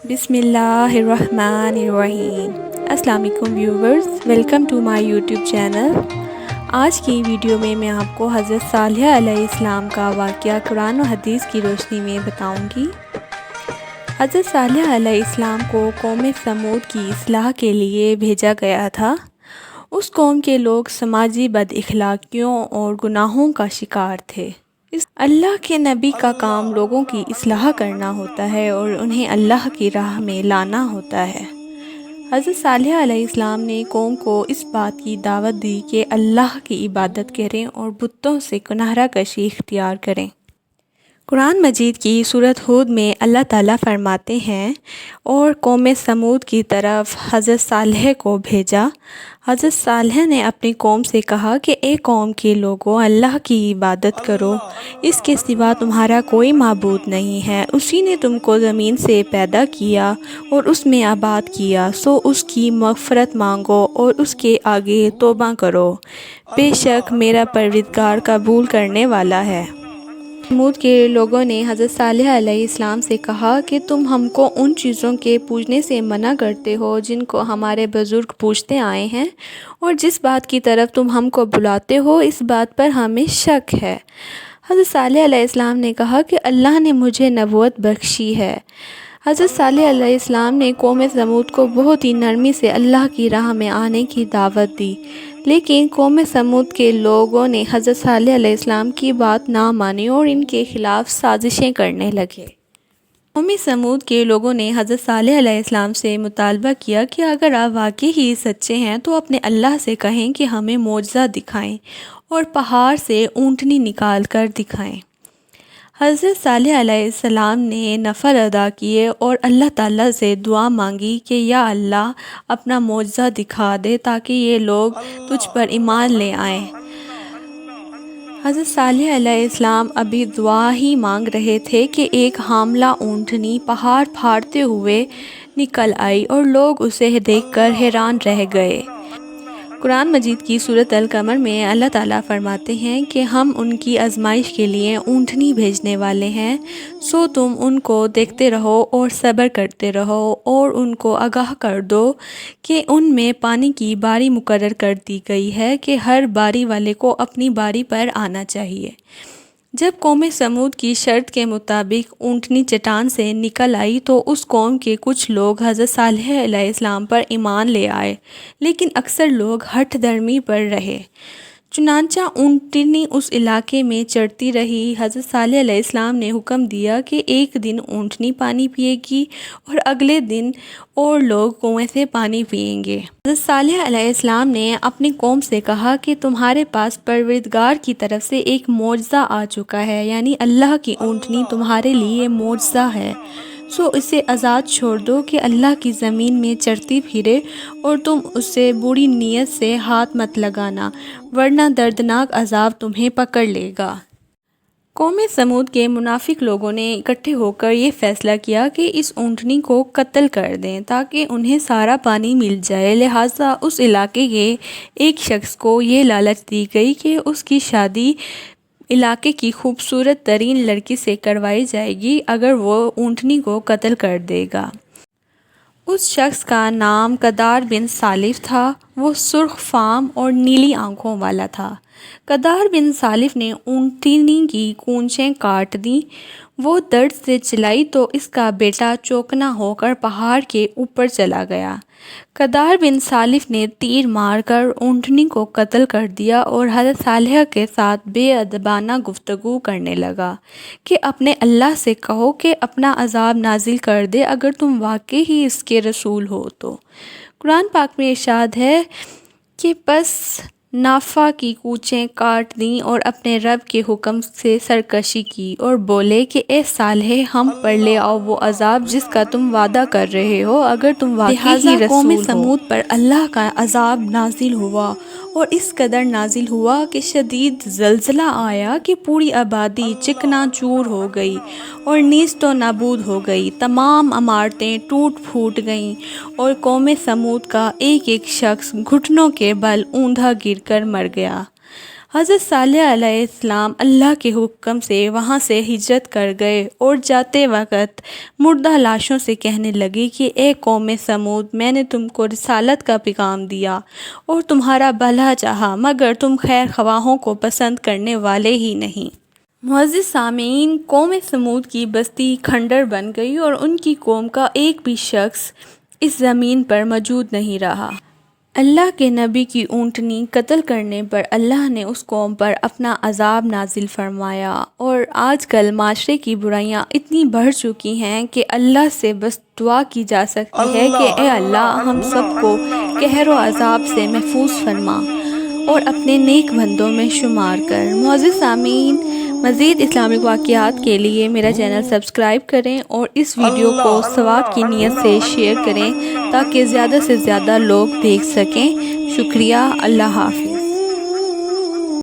بسم اللہ الرحمن الرحیم۔ السلام علیکم viewers, welcome to my YouTube channel. آج کی ویڈیو میں آپ کو حضرت صالح علیہ السلام کا واقعہ قرآن و حدیث کی روشنی میں بتاؤں گی۔ حضرت صالح علیہ السلام کو قوم سمود کی اصلاح کے لیے بھیجا گیا تھا۔ اس قوم کے لوگ سماجی بد اخلاقیوں اور گناہوں کا شکار تھے۔ اللہ کے نبی کا کام لوگوں کی اصلاح کرنا ہوتا ہے اور انہیں اللہ کی راہ میں لانا ہوتا ہے۔ حضرت صالح علیہ السلام نے قوم کو اس بات کی دعوت دی کہ اللہ کی عبادت کریں اور بتوں سے کنارہ کشی اختیار کریں۔ قرآن مجید کی سورۃ ہود میں اللہ تعالیٰ فرماتے ہیں، اور قوم سمود کی طرف حضرت صالح کو بھیجا۔ حضرت صالح نے اپنی قوم سے کہا کہ اے قوم کے لوگوں، اللہ کی عبادت کرو، اس کے سوا تمہارا کوئی معبود نہیں ہے۔ اسی نے تم کو زمین سے پیدا کیا اور اس میں آباد کیا، سو اس کی مغفرت مانگو اور اس کے آگے توبہ کرو، بے شک میرا پروردگار قبول کرنے والا ہے۔ سمود کے لوگوں نے حضرت صالح علیہ السلام سے کہا کہ تم ہم کو ان چیزوں کے پوجنے سے منع کرتے ہو جن کو ہمارے بزرگ پوجتے آئے ہیں، اور جس بات کی طرف تم ہم کو بلاتے ہو اس بات پر ہمیں شک ہے۔ حضرت صالح علیہ السلام نے کہا کہ اللہ نے مجھے نبوت بخشی ہے۔ حضرت صالح علیہ السلام نے قوم سمود کو بہت ہی نرمی سے اللہ کی راہ میں آنے کی دعوت دی، لیکن قوم سمود کے لوگوں نے حضرت صالح علیہ السلام کی بات نہ مانی اور ان کے خلاف سازشیں کرنے لگے۔ قوم سمود کے لوگوں نے حضرت صالح علیہ السلام سے مطالبہ کیا کہ اگر آپ واقعی ہی سچے ہیں تو اپنے اللہ سے کہیں کہ ہمیں معجزہ دکھائیں اور پہاڑ سے اونٹنی نکال کر دکھائیں۔ حضرت صالح علیہ السلام نے نفل ادا کیے اور اللہ تعالیٰ سے دعا مانگی کہ یا اللہ اپنا معجزہ دکھا دے تاکہ یہ لوگ تجھ پر ایمان لے آئیں۔ حضرت صالح علیہ السلام ابھی دعا ہی مانگ رہے تھے کہ ایک حاملہ اونٹنی پہاڑ پھاڑتے ہوئے نکل آئی اور لوگ اسے دیکھ کر حیران رہ گئے۔ قرآن مجید کی سورۃ القمر میں اللہ تعالیٰ فرماتے ہیں کہ ہم ان کی آزمائش کے لیے اونٹنی بھیجنے والے ہیں، سو تم ان کو دیکھتے رہو اور صبر کرتے رہو اور ان کو آگاہ کر دو کہ ان میں پانی کی باری مقرر کر دی گئی ہے کہ ہر باری والے کو اپنی باری پر آنا چاہیے۔ جب قوم سمود کی شرط کے مطابق اونٹنی چٹان سے نکل آئی تو اس قوم کے کچھ لوگ حضرت صالح علیہ السلام پر ایمان لے آئے، لیکن اکثر لوگ ہٹ دھرمی پر رہے۔ چنانچہ اونٹنی اس علاقے میں چرتی رہی۔ حضرت صالح علیہ السلام نے حکم دیا کہ ایک دن اونٹنی پانی پیے گی اور اگلے دن اور لوگ کنویں سے پانی پئیں گے۔ حضرت صالح علیہ السلام نے اپنی قوم سے کہا کہ تمہارے پاس پروردگار کی طرف سے ایک معجزہ آ چکا ہے، یعنی اللہ کی اونٹنی تمہارے لیے معجزہ ہے، سو اسے آزاد چھوڑ دو کہ اللہ کی زمین میں چرتی پھرے، اور تم اسے بری نیت سے ہاتھ مت لگانا، ورنہ دردناک عذاب تمہیں پکڑ لے گا۔ قوم سمود کے منافق لوگوں نے اکٹھے ہو کر یہ فیصلہ کیا کہ اس اونٹنی کو قتل کر دیں تاکہ انہیں سارا پانی مل جائے۔ لہٰذا اس علاقے کے ایک شخص کو یہ لالچ دی گئی کہ اس کی شادی علاقے کی خوبصورت ترین لڑکی سے کروائی جائے گی اگر وہ اونٹنی کو قتل کر دے گا۔ اس شخص کا نام قدار بن سالف تھا۔ وہ سرخ فام اور نیلی آنکھوں والا تھا۔ قدار بن سالف نے اونٹنی کی کونچیں کاٹ دیں۔ وہ درد سے چلائی تو اس کا بیٹا چوکنا ہو کر پہاڑ کے اوپر چلا گیا۔ قدار بن سالف نے تیر مار کر اونٹنی کو قتل کر دیا اور حضرت صالح کے ساتھ بے ادبانہ گفتگو کرنے لگا کہ اپنے اللہ سے کہو کہ اپنا عذاب نازل کر دے اگر تم واقعی ہی اس کے رسول ہو تو۔ قرآن پاک میں ارشاد ہے کہ پس نافع کی کونچیں کاٹ دیں اور اپنے رب کے حکم سے سرکشی کی اور بولے کہ اے صالح ہم پر لے آؤ وہ عذاب جس کا تم وعدہ کر رہے ہو اگر تم واقعی ہی رسول ہو۔ قوم سمود پر اللہ کا عذاب نازل ہوا اور اس قدر نازل ہوا کہ شدید زلزلہ آیا کہ پوری آبادی چکنا چور ہو گئی اور نیست و نابود ہو گئی۔ تمام عمارتیں ٹوٹ پھوٹ گئیں اور قوم سمود کا ایک ایک شخص گھٹنوں کے بل اوندھا گر کر مر گیا۔ حضرت صالح علیہ السلام اللہ کے حکم سے وہاں سے ہجرت کر گئے اور جاتے وقت مردہ لاشوں سے کہنے لگے کہ اے قوم سمود، میں نے تم کو رسالت کا پیغام دیا اور تمہارا بھلا چاہا، مگر تم خیر خواہوں کو پسند کرنے والے ہی نہیں۔ معزز سامعین، قوم سمود کی بستی کھنڈر بن گئی اور ان کی قوم کا ایک بھی شخص اس زمین پر موجود نہیں رہا۔ اللہ کے نبی کی اونٹنی قتل کرنے پر اللہ نے اس قوم پر اپنا عذاب نازل فرمایا، اور آج کل معاشرے کی برائیاں اتنی بڑھ چکی ہیں کہ اللہ سے بس دعا کی جا سکتی ہے کہ اے اللہ، ہم سب کو قہر و عذاب سے محفوظ فرما اور اپنے نیک بندوں میں شمار کر۔ معزز سامعین، مزید اسلامک واقعات کے لیے میرا چینل سبسکرائب کریں اور اس ویڈیو کو ثواب کی نیت سے شیئر کریں تاکہ زیادہ سے زیادہ لوگ دیکھ سکیں۔ شکریہ۔ اللہ حافظ۔